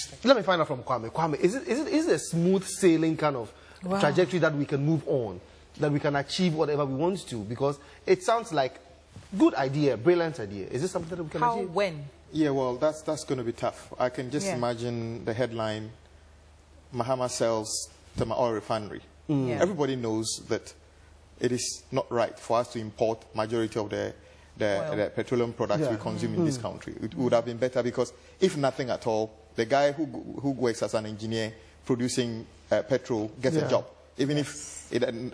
Interesting. Let me find out from Kwame. Kwame, is it a smooth sailing kind of trajectory that we can move on, that we can achieve whatever we want to? Because it sounds like good idea, brilliant idea. Is this something that we can achieve? How, when? Yeah, well, that's going to be tough. I can just imagine the headline, Mahama sells Tema oil refinery. Everybody knows that it is not right for us to import majority of the petroleum products we consume in this country. It would have been better because if nothing at all, the guy who works as an engineer producing petrol gets a job. Even if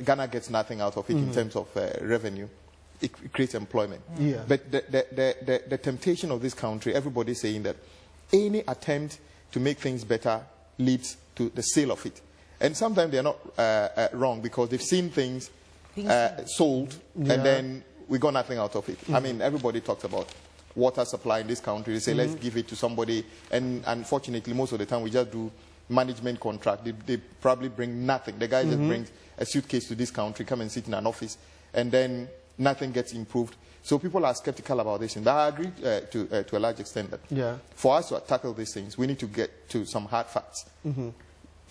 Ghana gets nothing out of it in terms of revenue, it creates employment. But the temptation of this country, everybody's saying that any attempt to make things better leads to the sale of it. And sometimes they're not wrong because they've seen things sold and then we got nothing out of it. I mean, everybody talks about water supply in this country. They say, let's give it to somebody. And unfortunately, most of the time we just do management contract. They probably bring nothing. The guy just brings a suitcase to this country, come and sit in an office, and then nothing gets improved. So people are skeptical about this. And I agree to a large extent that for us to tackle these things, we need to get to some hard facts.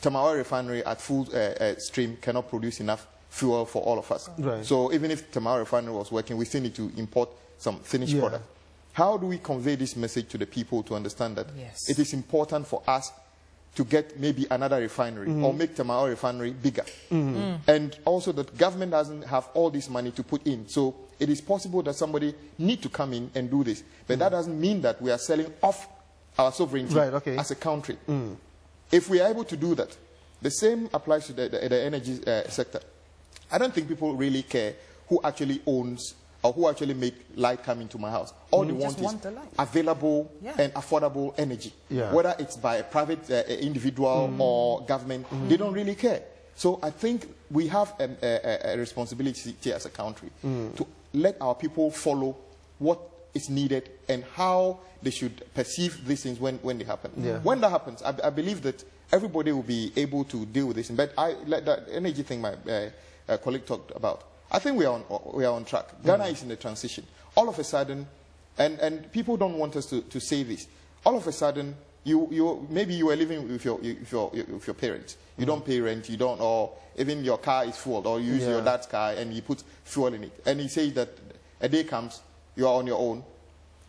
Tema oil refinery at full stream cannot produce enough fuel for all of us. So even if Tema oil refinery was working, we still need to import some finished product. How do we convey this message to the people to understand that it is important for us to get maybe another refinery or make Tema oil refinery bigger? And also that government doesn't have all this money to put in. So it is possible that somebody need to come in and do this. But that doesn't mean that we are selling off our sovereignty as a country. If we are able to do that, the same applies to the energy sector. I don't think people really care who actually owns or who actually make light come into my house. All they want is available and affordable energy. Whether it's by a private individual or government, they don't really care. So I think we have a responsibility as a country to let our people follow what is needed and how they should perceive these things when they happen. When that happens, I believe that everybody will be able to deal with this. But like that energy thing my colleague talked about, I think we are on track. Ghana is in a transition. All of a sudden, and people don't want us to say this, all of a sudden, maybe you were living with your parents. You don't pay rent, you don't, or even your car is full, or you use your dad's car and you put fuel in it. And he says that a day comes, you are on your own.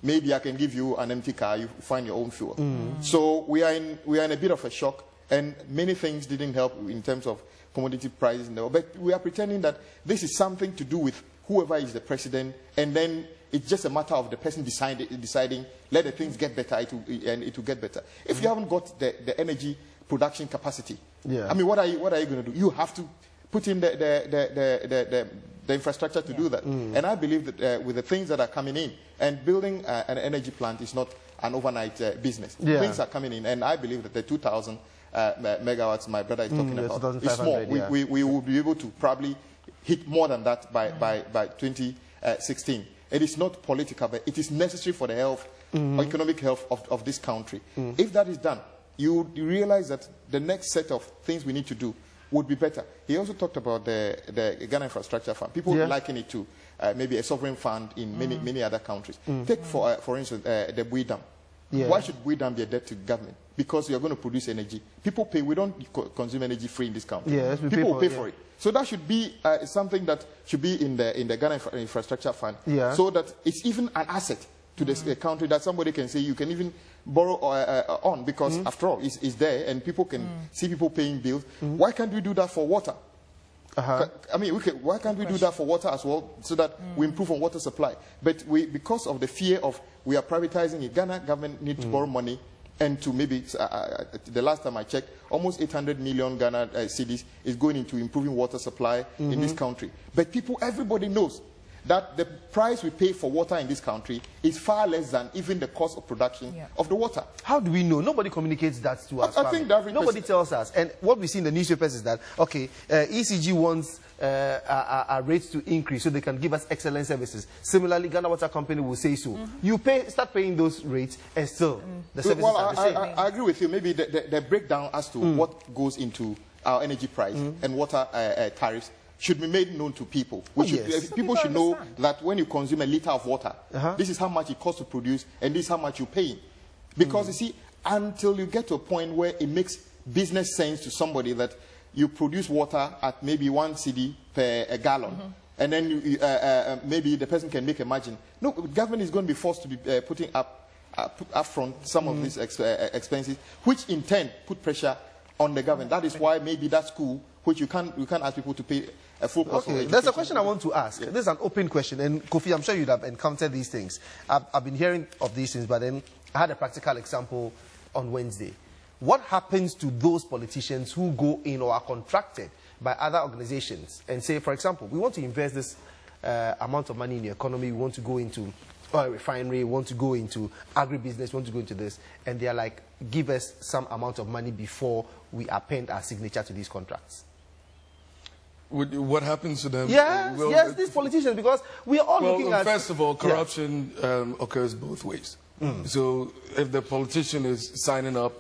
Maybe I can give you an empty car, you find your own fuel. So we are in a bit of a shock, and many things didn't help in terms of commodity prices. But we are pretending that this is something to do with whoever is the president, and then it's just a matter of the person deciding, let the things get better, and it will get better. If you haven't got the energy production capacity, I mean, what are you going to do? You have to put in the infrastructure to do that. And I believe that with the things that are coming in, and building an energy plant is not an overnight business. Things are coming in, and I believe that the 2,000 megawatts my brother is talking about is small. We will be able to probably hit more than that by 2016. It is not political, but it is necessary for the health, economic health of this country. If that is done, you realize that the next set of things we need to do would be better. He also talked about the Ghana Infrastructure Fund. People liken it to maybe a sovereign fund in many other countries. Take, for instance, the Bui Dam. Why should Bui Dam be a debt to government? Because you're going to produce energy. People pay. We don't consume energy free in this country. People pay for it. So that should be something that should be in the Ghana Infrastructure Fund, so that it's even an asset to the country that somebody can say you can even borrow on, because after all, it's there and people can see people paying bills. Why can't we do that for water? I mean, why can't we do that for water as well, so that we improve on water supply? But because of the fear of we are privatizing it, Ghana government needs to borrow money, and to maybe, the last time I checked, almost 800 million Ghana cedis is going into improving water supply in this country. But everybody knows that the price we pay for water in this country is far less than even the cost of production of the water. How do we know? Nobody communicates that to us. I think that nobody tells us. And what we see in the newspapers is that, okay, ECG wants our rates to increase so they can give us excellent services. Similarly, Ghana Water Company will say so. You start paying those rates, and still the services are the same. I agree with you. Maybe the breakdown as to what goes into our energy price and water tariffs should be made known to people. People should know that when you consume a liter of water, this is how much it costs to produce, and this is how much you're paying. Because you see, until you get to a point where it makes business sense to somebody that you produce water at maybe 1 cedi per a gallon, and then you, maybe the person can make a margin. No, the government is going to be forced to be putting up front some of these expenses, which in turn put pressure on the government. That is why maybe that school, which you can't ask people to pay a full cost of education. There's a question I want to ask. This is an open question, and Kofi, I'm sure you'd have encountered these things. I've been hearing of these things, but then I had a practical example on Wednesday. What happens to those politicians who go in or are contracted by other organizations and say, for example, we want to invest this amount of money in the economy, we want to go into oil refinery, we want to go into agribusiness, we want to go into this, and they are like, give us some amount of money before we append our signature to these contracts? What happens to them? Yes, yes, these politicians, because we are all looking at... First of all, corruption occurs both ways. So if the politician is signing up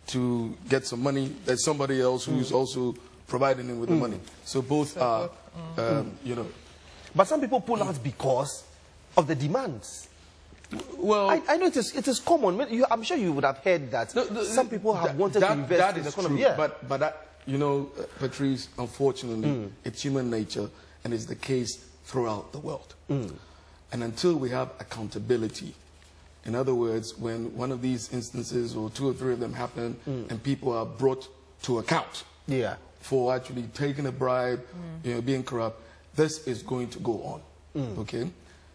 to get some money, there's somebody else who's also providing him with the money. So both are, you know. But some people pull out because of the demands. Well, I know it is common. I'm sure you would have heard that some people have wanted to invest in the economy. Yeah. But you know, Patrice, unfortunately, it's human nature, and it's the case throughout the world. And until we have accountability, in other words, when one of these instances or 2 or 3 of them happen and people are brought to account for actually taking a bribe, you know, being corrupt, this is going to go on. Okay?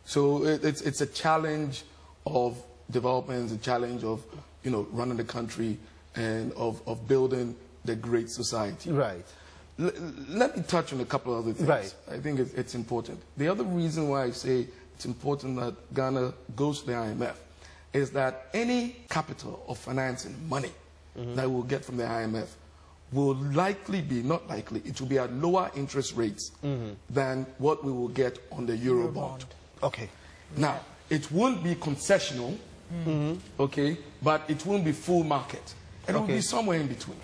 So it's a challenge of development, it's a challenge of, you know, running the country and of building the great society. Right. Let me touch on a couple of other things. Right. I think it's important. The other reason why I say it's important that Ghana goes to the IMF is that any capital or financing money that we'll get from the IMF will likely be, not likely, it will be at lower interest rates than what we will get on the Eurobond. Okay. Now, it won't be concessional, okay, but it won't be full market. It will be somewhere in between.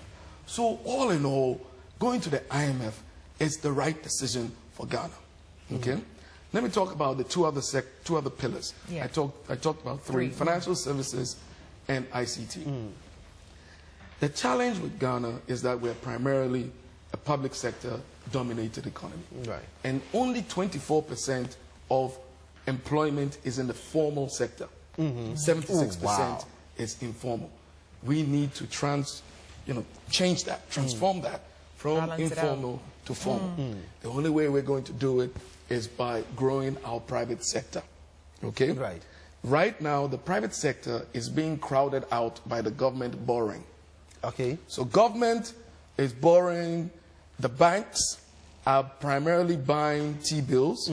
So all in all, going to the IMF is the right decision for Ghana. Okay? Let me talk about the two other pillars. I talked about 3, financial services and ICT. The challenge with Ghana is that we're primarily a public sector dominated economy. Right. And only 24% of employment is in the formal sector. 76% is informal. We need to change that, transform that from informal to formal. The only way we're going to do it is by growing our private sector. Okay? Right. Right now, the private sector is being crowded out by the government borrowing. Okay. So government is borrowing. The banks are primarily buying T-bills.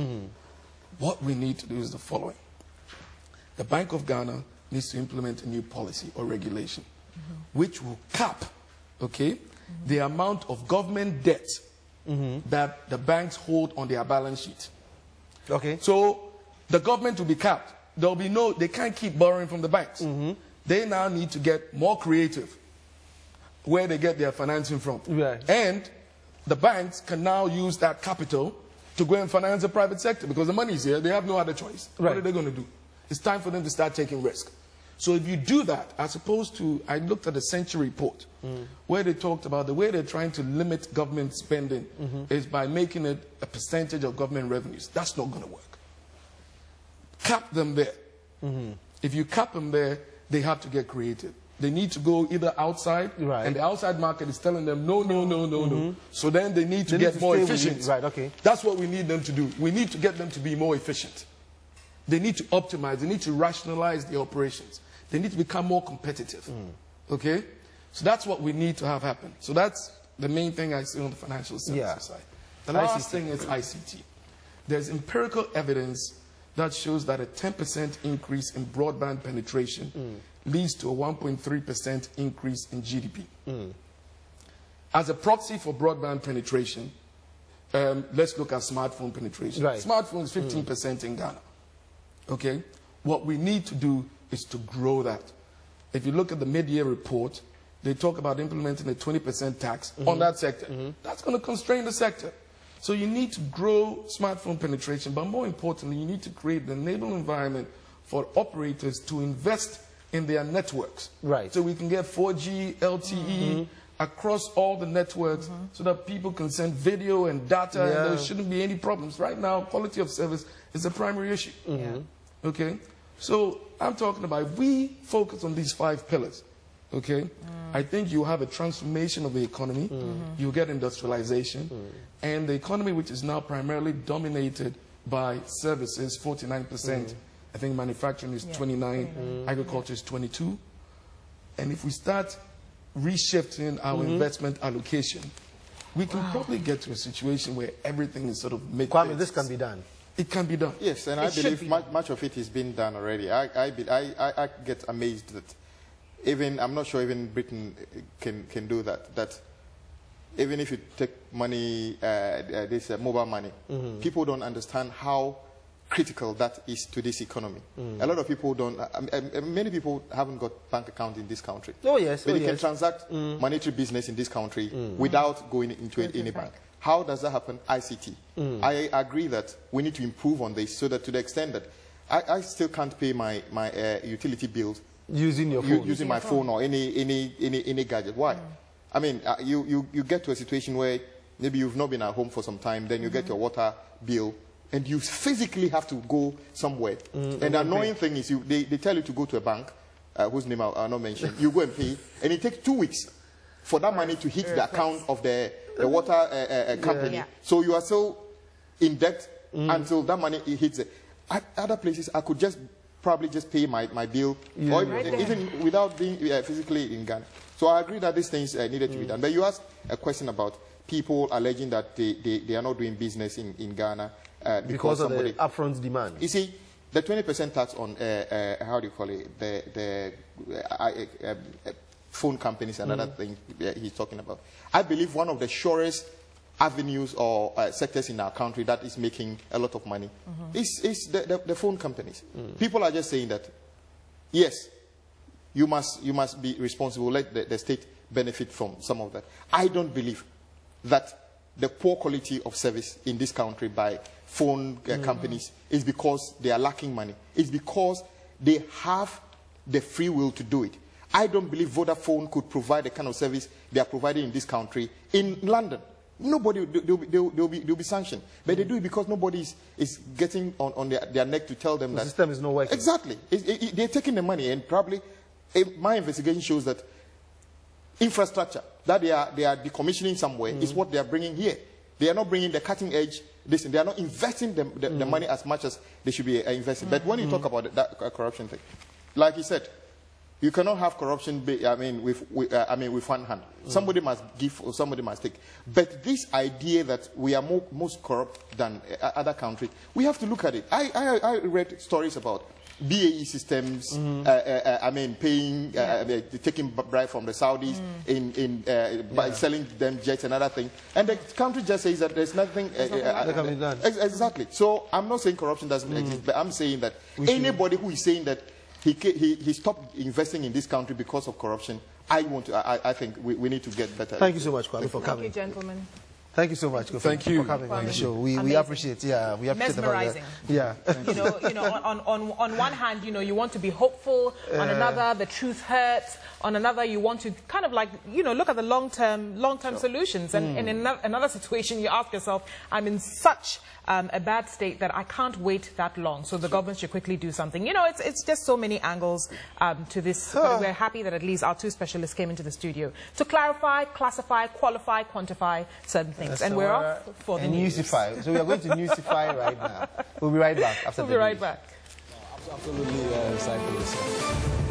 What we need to do is the following. The Bank of Ghana needs to implement a new policy or regulation which will cap, okay, the amount of government debt that the banks hold on their balance sheet. Okay. So the government will be capped. There'll be they can't keep borrowing from the banks. They now need to get more creative where they get their financing from. Right. And the banks can now use that capital to go and finance the private sector because the money is here. They have no other choice. Right. What are they going to do? It's time for them to start taking risk. So if you do that, as opposed to, I looked at the Century report where they talked about the way they're trying to limit government spending is by making it a percentage of government revenues. That's not going to work. Cap them there. If you cap them there, they have to get creative. They need to go either outside, and the outside market is telling them, no. So then they need to get more efficient. Right, okay. That's what we need them to do. We need to get them to be more efficient. They need to optimize. They need to rationalize the operations. They need to become more competitive. Okay? So that's what we need to have happen. So that's the main thing I see on the financial services side. The last thing is ICT. There's empirical evidence that shows that a 10% increase in broadband penetration leads to a 1.3% increase in GDP. As a proxy for broadband penetration, let's look at smartphone penetration. Right. Smartphone is 15% in Ghana. Okay? What we need to do is to grow that. If you look at the mid-year report, they talk about implementing a 20% tax on that sector. That's going to constrain the sector. So you need to grow smartphone penetration, but more importantly, you need to create the enabling environment for operators to invest in their networks. Right. So we can get 4G, LTE across all the networks so that people can send video and data and there shouldn't be any problems. Right now, quality of service is a primary issue. Okay? So I'm talking about if we focus on these 5 pillars, okay, I think you have a transformation of the economy, you get industrialization, and the economy, which is now primarily dominated by services, 49%, I think manufacturing is 29, agriculture is 22. And if we start reshifting our investment allocation, we can probably get to a situation where everything is sort of made. Kwame, this can be done. It can be done. Yes, and I believe much of it is being done already. I get amazed that even, I'm not sure even Britain can do that. That even if you take money, this mobile money, people don't understand how critical that is to this economy. A lot of people don't, many people haven't got bank account in this country. Oh yes, but they can transact monetary business in this country without going into any bank. How does that happen? ICT. I agree that we need to improve on this so that to the extent that I still can't pay my utility bills using your phone, using my phone or any gadget. Why? I mean, you get to a situation where maybe you've not been at home for some time, then you get your water bill, and you physically have to go somewhere. And the annoying thing is they tell you to go to a bank, whose name I'll not mention. You go and pay, and it takes 2 weeks for that money to hit the account of the water company. So you are still in debt until that money hits it. At other places, I could probably just pay my bill, or even without being physically in Ghana. So I agree that these things needed to be done. But you asked a question about people alleging that they are not doing business in Ghana because of the upfront demand. You see, the 20% tax on, how do you call it, the phone companies and other things he's talking about. I believe one of the surest avenues or sectors in our country that is making a lot of money is the phone companies. People are just saying that, yes, you must be responsible, let the state benefit from some of that. I don't believe that the poor quality of service in this country by phone companies is because they are lacking money. It's because they have the free will to do it. I don't believe Vodafone could provide the kind of service they are providing in this country in London. Nobody, they'll be sanctioned. But they do it because nobody is getting on their neck to tell them that the system is not working. Exactly. They're taking the money, and probably my investigation shows that infrastructure that they are decommissioning somewhere is what they are bringing here. They are not bringing the cutting edge. They are not investing the money as much as they should be investing. But when you talk about that corruption thing, like you said, you cannot have corruption, with one hand. Somebody must give or somebody must take. But this idea that we are most corrupt than other countries, we have to look at it. I read stories about BAE systems, paying, taking bribe from the Saudis by selling them jets and other things. And the country just says that there's nothing that can be done. Exactly. So I'm not saying corruption doesn't exist, but I'm saying that anybody who is saying that he stopped investing in this country because of corruption, I think we need to get better. Thank you so much, Kwame, for coming. Thank you, gentlemen. Thank you so much, Kofi, for coming on the show. We appreciate, we appreciate mesmerizing. You know, on one hand, you want to be hopeful. On another, the truth hurts. On another, you want to kind of look at the long-term solutions. And in another situation, you ask yourself, I'm in such a bad state that I can't wait that long. So the government should quickly do something. It's just so many angles to this. But we're happy that at least our two specialists came into the studio to clarify, classify, qualify, quantify certain things. And we're off for the news. Newsify. So we are going to newsify right now. We'll be right back after the news. We'll be right back. Absolutely excited.